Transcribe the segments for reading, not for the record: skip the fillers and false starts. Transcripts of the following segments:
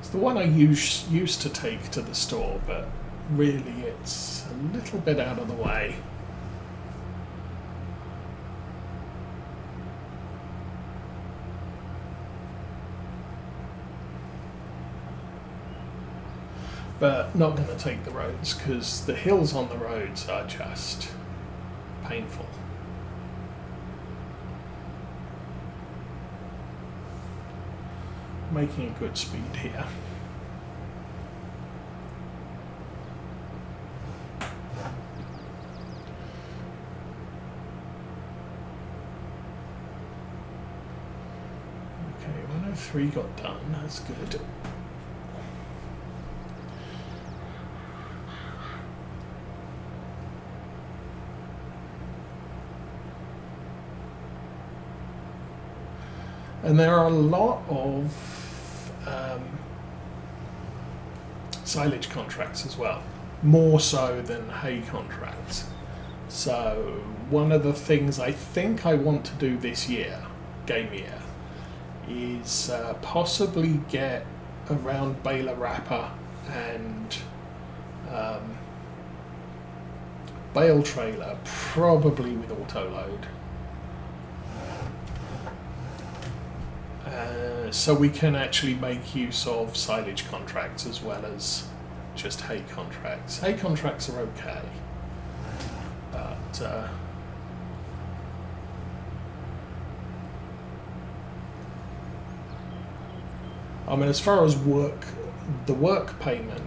It's the one I used to take to the store, but really it's a little bit out of the way. But not going to take the roads because the hills on the roads are just painful. Making a good speed here. Okay, 103 got done, that's good. And there are a lot of silage contracts as well, more so than hay contracts. So one of the things I think I want to do this year, game year, is possibly get around baler wrapper and bale trailer, probably with auto load. So we can actually make use of silage contracts as well as just hay contracts. Hay contracts are okay, but I mean, as far as work, the work payment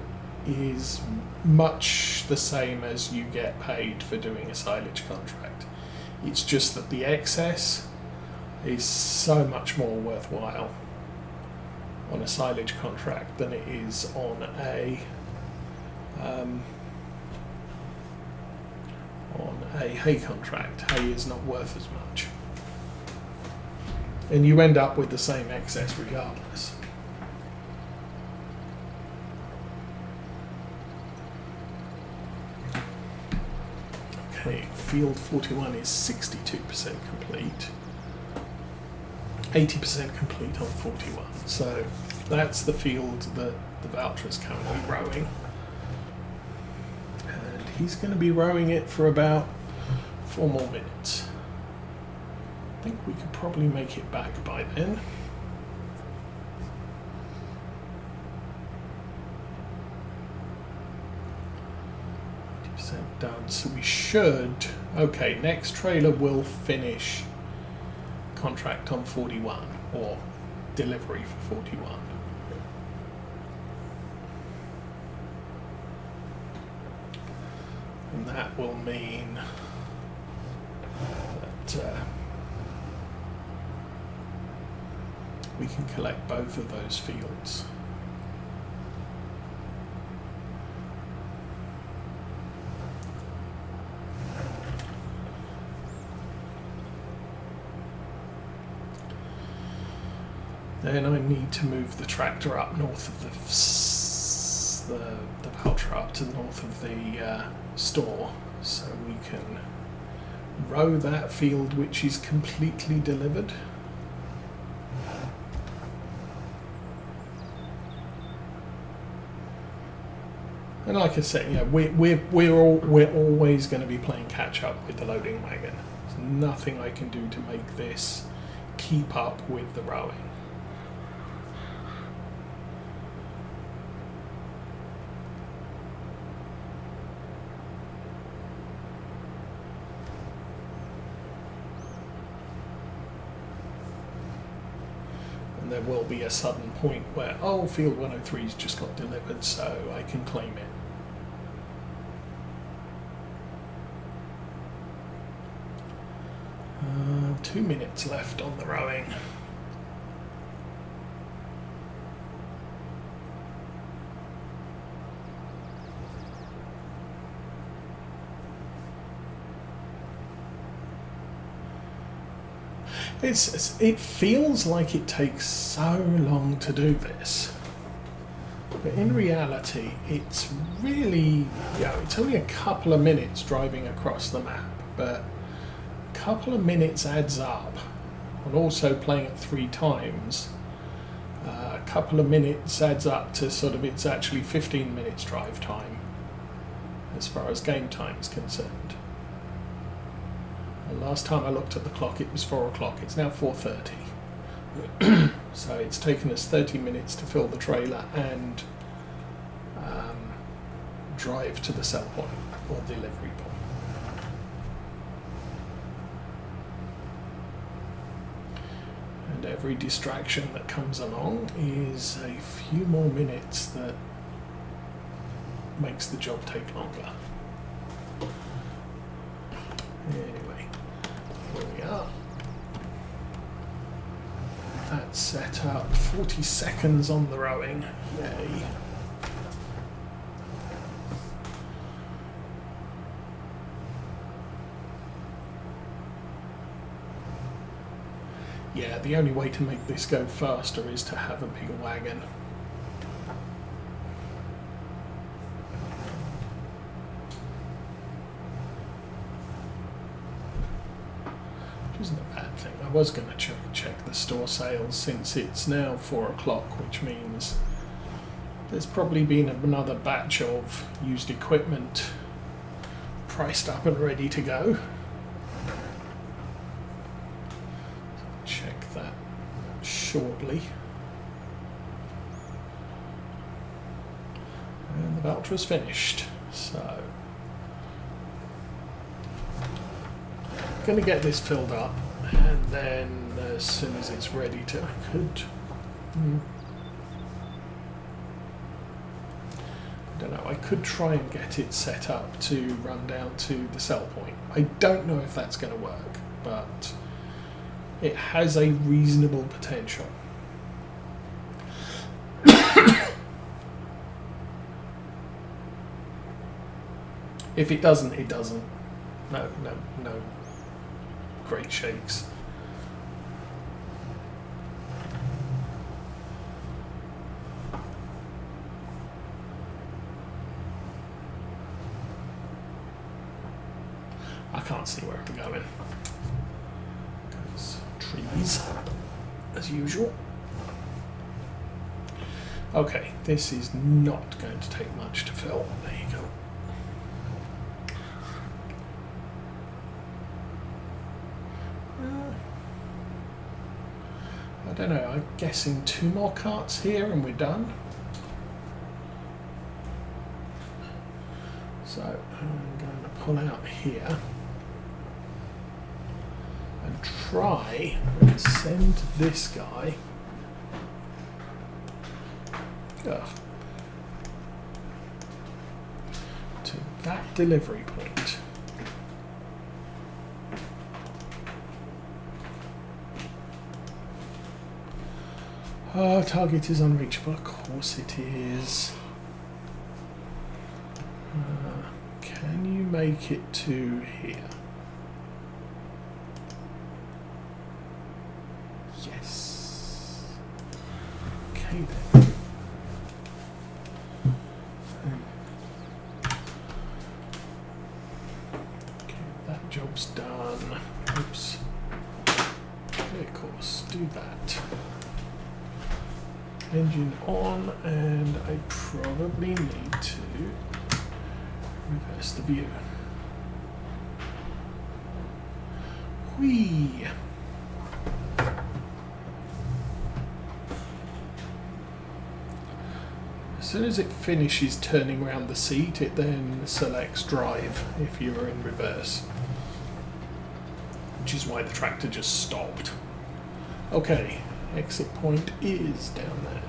is much the same as you get paid for doing a silage contract. It's just that the excess is so much more worthwhile on a silage contract than it is on a hay contract. Hay is not worth as much, and you end up with the same excess regardless. Okay, field 41 is 62% complete. 80% complete on 41. So that's the field that the Valtra is currently rowing. And he's going to be rowing it for about 4 more minutes. I think we could probably make it back by then. Done, so we should. Okay, next trailer will finish contract on 41, or delivery for 41. And that will mean that we can collect both of those fields. Then I need to move the tractor up north of the Valtra up to the north of the store, so we can row that field which is completely delivered. And like I said, yeah, we're always going to be playing catch up with the loading wagon. There's nothing I can do to make this keep up with the rowing. And there will be a sudden point where, oh, field 103's just got delivered, so I can claim it. Uh, 2 minutes left on the rowing. It feels like it takes so long to do this, but in reality it's really, it's only a couple of minutes driving across the map, but a couple of minutes adds up, and also playing it 3 times A couple of minutes adds up to sort of, it's actually 15 minutes drive time as far as game time is concerned. The last time I looked at the clock it was 4 o'clock, it's now 4:30. So it's taken us 30 minutes to fill the trailer and drive to the sell point or delivery point. And every distraction that comes along is a few more minutes that makes the job take longer. Anyway, here we are. That's set up. 40 seconds on the rowing. Yay. Yeah, the only way to make this go faster is to have a bigger wagon. Which isn't a bad thing. I was going to check the store sales since it's now 4 o'clock, which means there's probably been another batch of used equipment priced up and ready to go. Check that shortly. And the Valtra's finished, so going to get this filled up, and then as soon as it's ready to, I don't know, I could try and get it set up to run down to the sell point. I don't know if that's going to work, but it has a reasonable potential. If it doesn't, it doesn't. No great shakes. I can't see where I'm going. Because trees, as usual. Okay, this is not going to take much to fill. There you go. I don't know, I'm guessing 2 more carts here and we're done. So I'm going to pull out here and try and send this guy to that delivery point. Target is unreachable. Of course it is. Can you make it to here? Yes. Okay then. Okay, that job's done. Oops. Okay, of course, do that. Engine on, and I probably need to reverse the view. Whee! As soon as it finishes turning around the seat, it then selects drive if you are in reverse, which is why the tractor just stopped. Okay. Exit point is down there.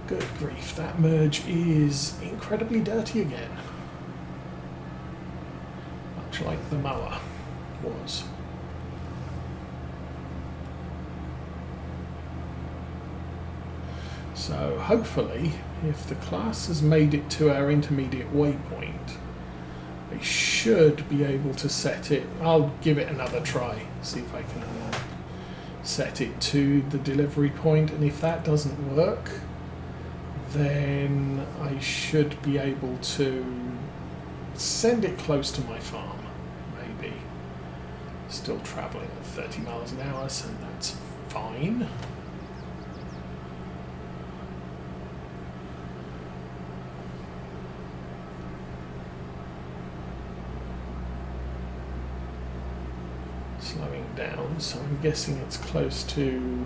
Good grief, that merge is incredibly dirty again. Much like the mower was. So hopefully, if the class has made it to our intermediate waypoint, I should be able to set it. I'll give it another try, see if I can set it to the delivery point, and if that doesn't work, then I should be able to send it close to my farm, maybe. Still travelling at 30 miles an hour, so that's fine. Slowing down, so I'm guessing it's close to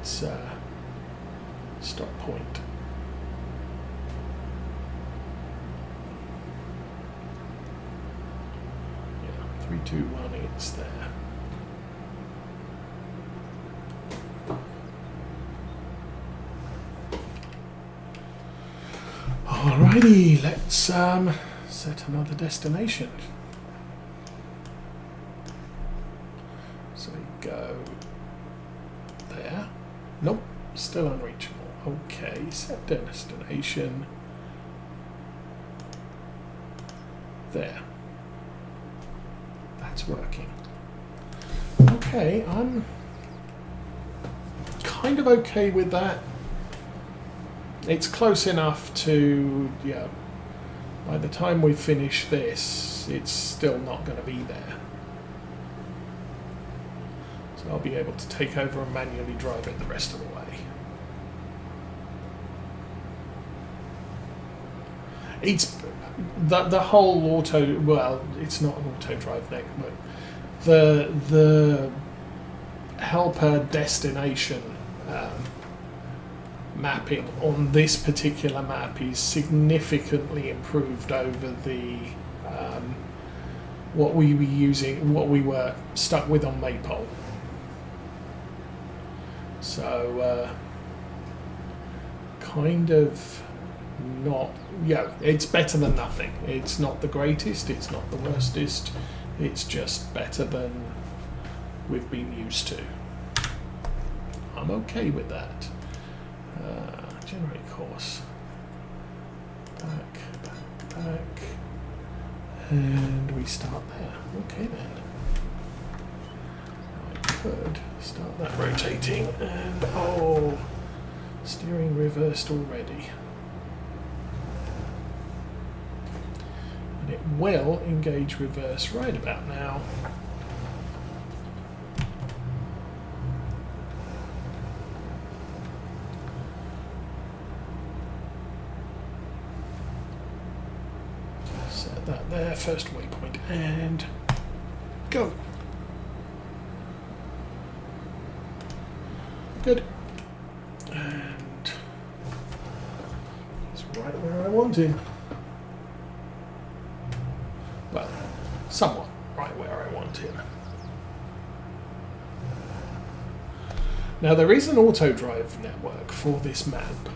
its stop point. Yeah, 3, 2, 1, it's there. Alrighty, let's set another destination. So you go there. Nope, still unreachable. Okay, set destination. There. That's working. Okay, I'm kind of okay with that. It's close enough to, yeah, by the time we finish this, it's still not going to be there. So I'll be able to take over and manually drive it the rest of the way. It's the whole auto, well, it's not an auto drive network. The helper destination mapping on this particular map is significantly improved over the what we were stuck with on Maypole. So kind of not, yeah, it's better than nothing. It's not the greatest, it's not the worstest, it's just better than we've been used to. I'm okay with that. Generate course. Back. And we start there. Okay then. I could start that rotating and, oh, steering reversed already. And it will engage reverse right about now. Set that there, first waypoint, and go. Good. And it's right where I want him. Well, somewhat right where I want him. Now there is an auto drive network for this map.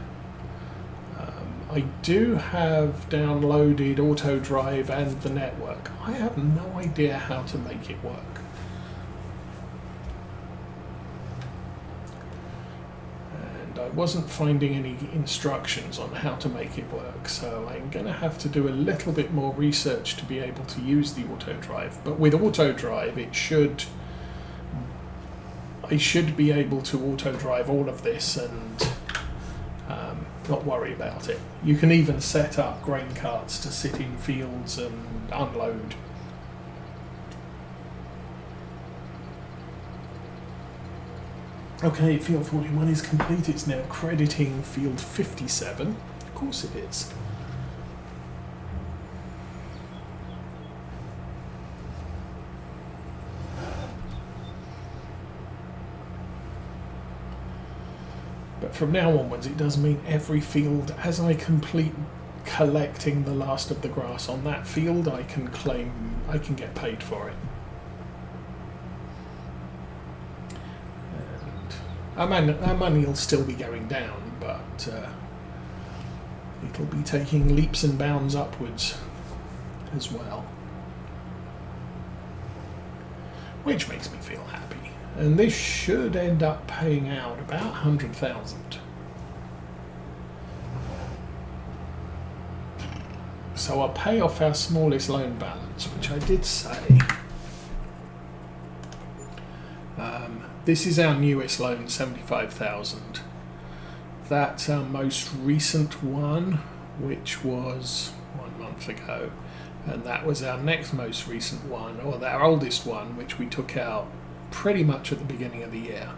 I do have downloaded auto drive and the network. I have no idea how to make it work. And I wasn't finding any instructions on how to make it work, so I'm going to have to do a little bit more research to be able to use the auto drive. But with auto drive, I should be able to auto drive all of this and not worry about it. You can even set up grain carts to sit in fields and unload. Okay, field 41 is complete. It's now crediting field 57. Of course it is. But from now onwards, it does mean every field, as I complete collecting the last of the grass on that field, I can get paid for it. And our money will still be going down, but it'll be taking leaps and bounds upwards as well. Which makes me feel happy. And this should end up paying out about 100,000. So I'll pay off our smallest loan balance, which I did say. This is our newest loan, 75,000. That's our most recent one, which was 1 month ago. And that was our next most recent one, or our oldest one, which we took out pretty much at the beginning of the year,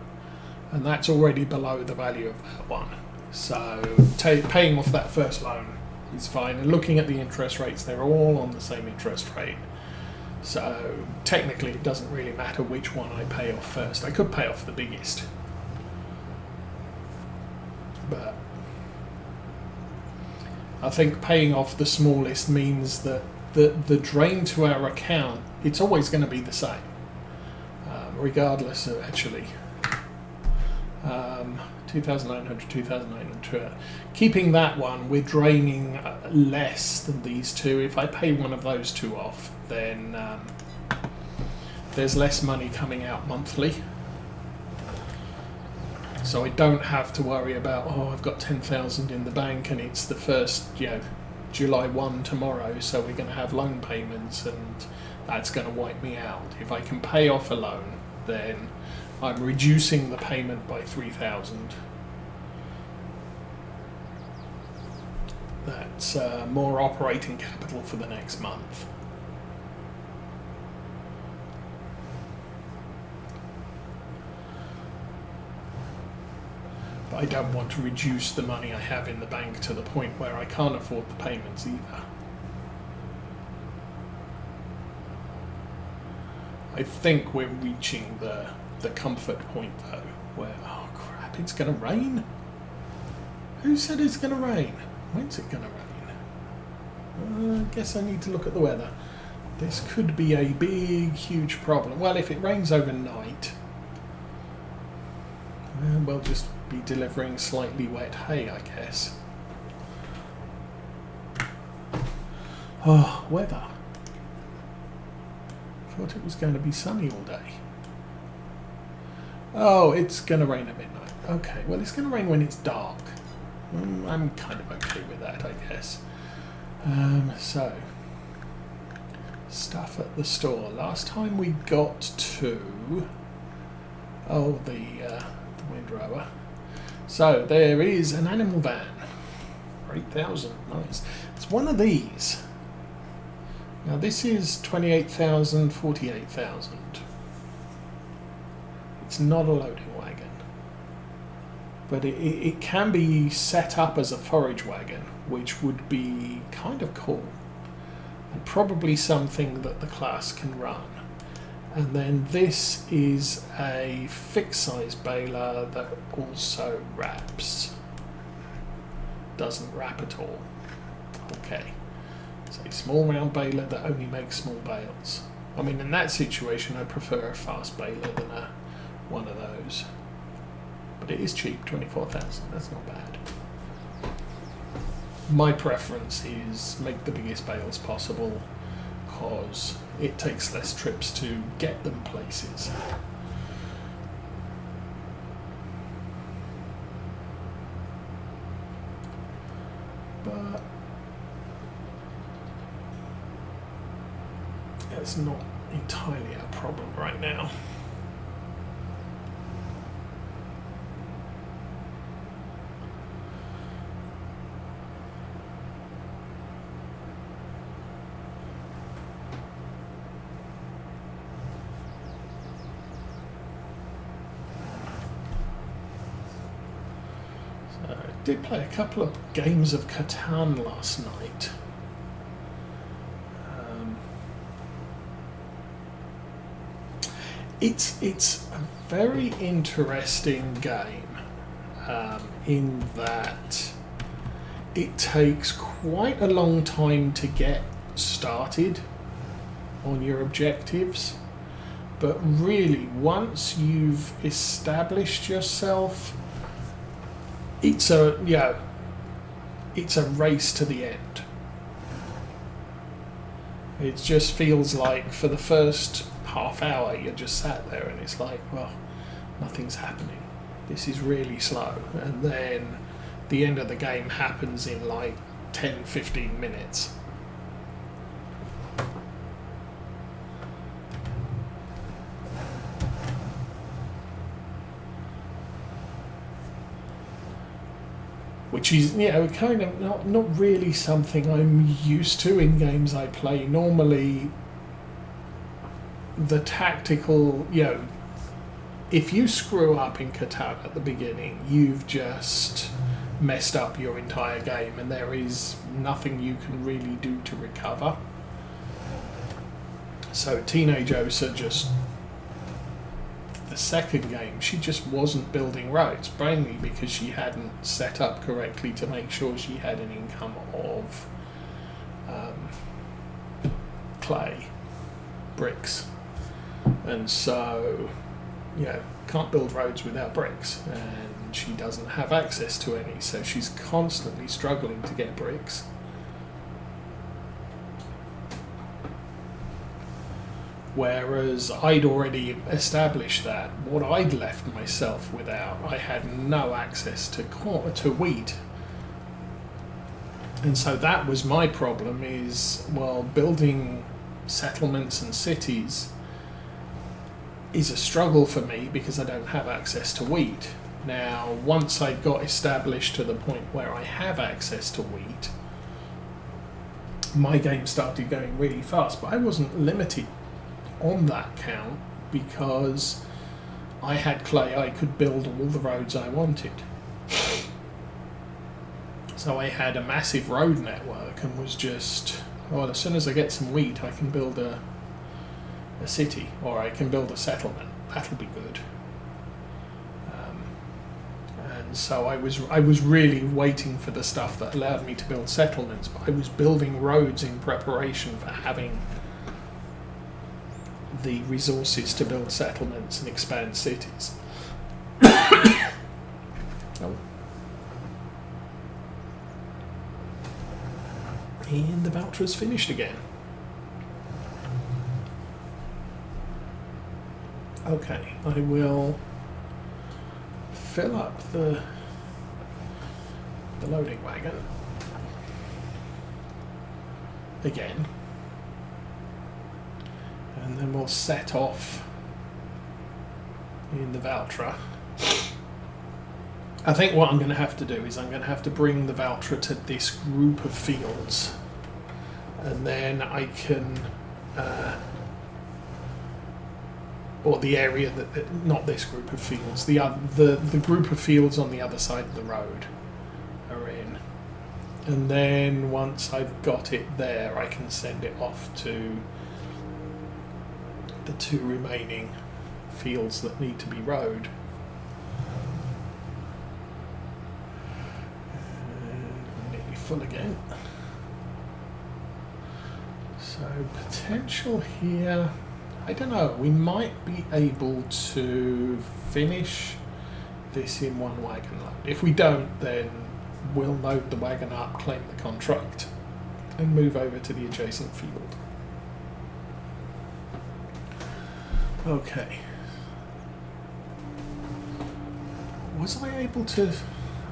and that's already below the value of that one. So paying off that first loan is fine, and looking at the interest rates, they're all on the same interest rate. So technically it doesn't really matter which one I pay off first. I could pay off the biggest, but I think paying off the smallest means that the drain to our account, it's always going to be the same, regardless of actually 2,900, 2,900. Keeping that one, we're draining less than these two. If I pay one of those two off, then there's less money coming out monthly. So I don't have to worry about, oh, I've got 10,000 in the bank and it's the first, July 1 tomorrow, so we're going to have loan payments and that's going to wipe me out. If I can pay off a loan, then I'm reducing the payment by 3,000. That's more operating capital for the next month. But I don't want to reduce the money I have in the bank to the point where I can't afford the payments either. I think we're reaching the comfort point though, where, oh crap, it's going to rain? Who said it's going to rain? When's it going to rain? I guess I need to look at the weather. This could be a big, huge problem. Well, if it rains overnight, we'll just be delivering slightly wet hay, I guess. Oh, weather. Thought it was going to be sunny all day. Oh, it's going to rain at midnight. Okay, well, it's going to rain when it's dark. I'm kind of okay with that, I guess. So, stuff at the store. Last time we got to... Oh, the windrower. So, there is an animal van. For 8,000, nice. It's one of these. Now, this is 28,000, 48,000. It's not a loading wagon, but it can be set up as a forage wagon, which would be kind of cool, and probably something that the class can run. And then this is a fixed size baler that also wraps. Doesn't wrap at all. Okay. It's a small round baler that only makes small bales. I mean, in that situation, I prefer a fast baler than one of those. But it is cheap, 24,000. That's not bad. My preference is make the biggest bales possible, because it takes less trips to get them places. But it's not entirely a problem right now. Did play a couple of games of Catan last night. It's a very interesting game in that it takes quite a long time to get started on your objectives, but really once you've established yourself, it's a race to the end. It just feels like for the first half hour you're just sat there and it's like, well, nothing's happening. This is really slow. And then the end of the game happens in like 10-15 minutes. Which is, kind of not really something I'm used to in games I play. Normally, the tactical, if you screw up in Catan at the beginning, you've just messed up your entire game, and there is nothing you can really do to recover. So Teenage Osa just, the second game, she just wasn't building roads, mainly because she hadn't set up correctly to make sure she had an income of clay bricks, and so can't build roads without bricks, and she doesn't have access to any, so she's constantly struggling to get bricks. Whereas I'd already established that what I'd left myself without, I had no access to wheat. And so that was my problem, is, well, building settlements and cities is a struggle for me because I don't have access to wheat. Now, once I got established to the point where I have access to wheat, my game started going really fast, but I wasn't limited on that count because I had clay. I could build all the roads I wanted. So I had a massive road network and was just, well, as soon as I get some wheat, I can build a city, or I can build a settlement. That'll be good. And so I was really waiting for the stuff that allowed me to build settlements, but I was building roads in preparation for having the resources to build settlements and expand cities. Oh. And the Valtra's finished again. Okay, I will fill up the loading wagon again, and then we'll set off in the Valtra. I think what I'm going to have to do is I'm going to have to bring the Valtra to this group of fields, and then I can, or the area that, not this group of fields, the group of fields on the other side of the road are in, and then once I've got it there, I can send it off to the two remaining fields that need to be rowed. Nearly full again. So potential here, I don't know, we might be able to finish this in one wagon load. If we don't, then we'll load the wagon up, claim the contract, and move over to the adjacent field. Okay. Was I able to...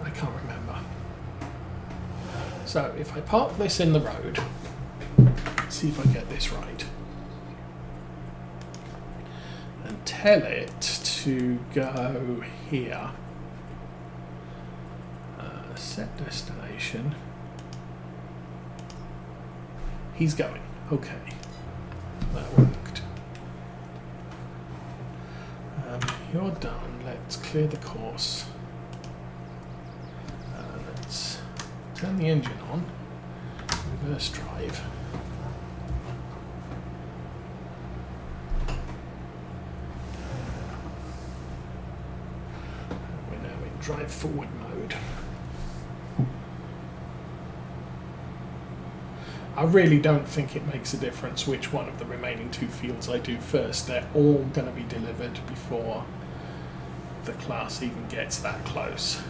I can't remember. So if I park this in the road, let's see if I get this right, and tell it to go here, set destination, he's going, okay, that worked. You're done, let's clear the course, let's turn the engine on, reverse drive. We're now in drive forward mode. I really don't think it makes a difference which one of the remaining two fields I do first. They're all going to be delivered before the class even gets that close.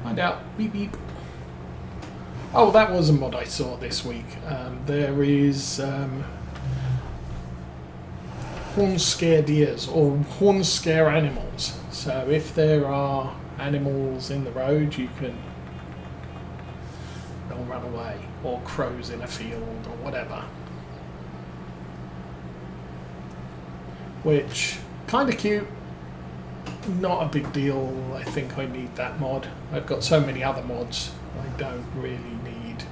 Find out. Beep beep. Oh, that was a mod I saw this week. There is horn scare deers, or horn scare animals. So if there are animals in the road, they'll run away, or crows in a field, or whatever. Which, kind of cute, not a big deal. I think I need that mod. I've got so many other mods, I don't really need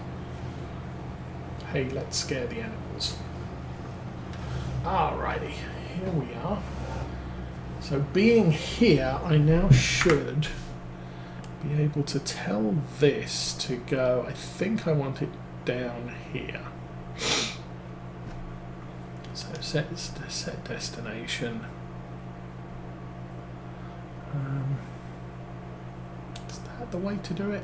hey, let's scare the animals. Alrighty, here we are. So being here, I now should be able to tell this to go, I think I want it down here. So set destination. Is that the way to do it?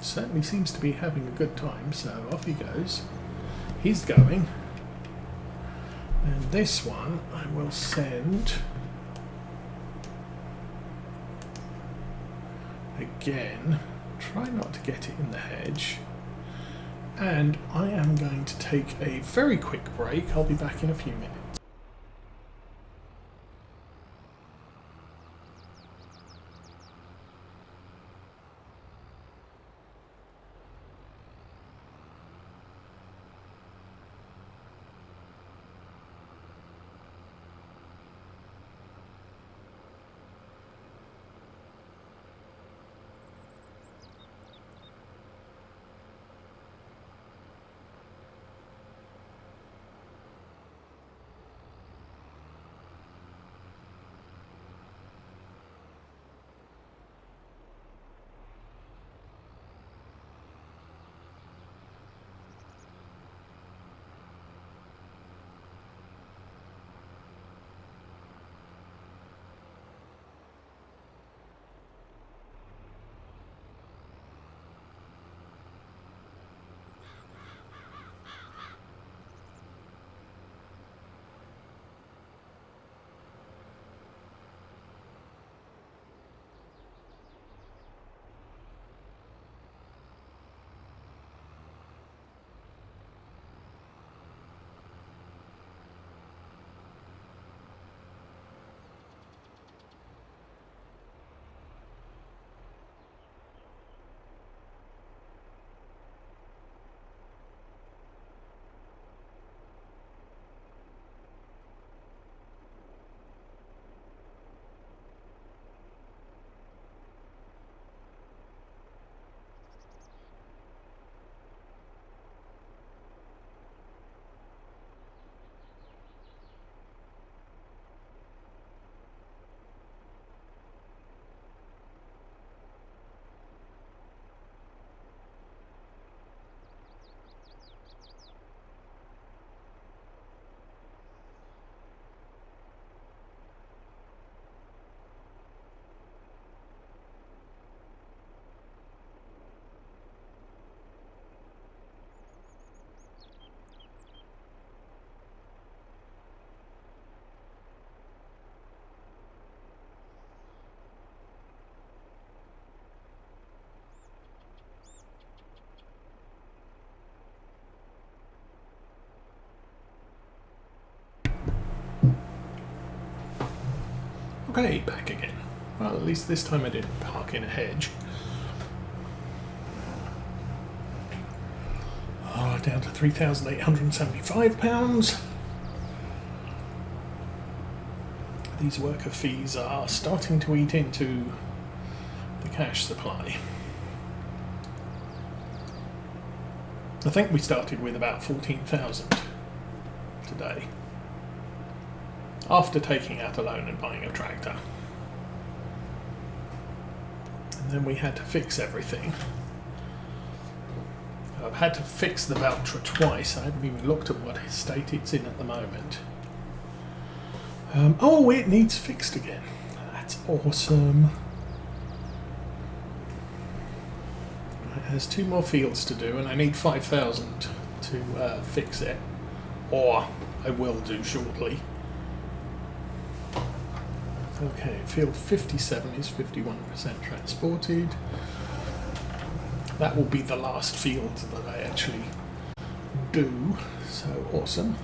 Certainly seems to be having a good time, so off he goes. He's going. And this one I will send again. Try not to get it in the hedge. And I am going to take a very quick break. I'll be back in a few minutes. Okay, back again. Well, at least this time I didn't park in a hedge. Oh, down to £3,875. These worker fees are starting to eat into the cash supply. I think we started with about 14,000 today, after taking out a loan and buying a tractor. And then we had to fix everything. I've had to fix the Valtra twice. I haven't even looked at what state it's in at the moment. Oh, it needs fixed again. That's awesome. It has 2 more fields to do, and I need 5,000 to fix it, or I will do shortly. Okay, field 57 is 51% transported. That will be the last field that I actually do, so awesome.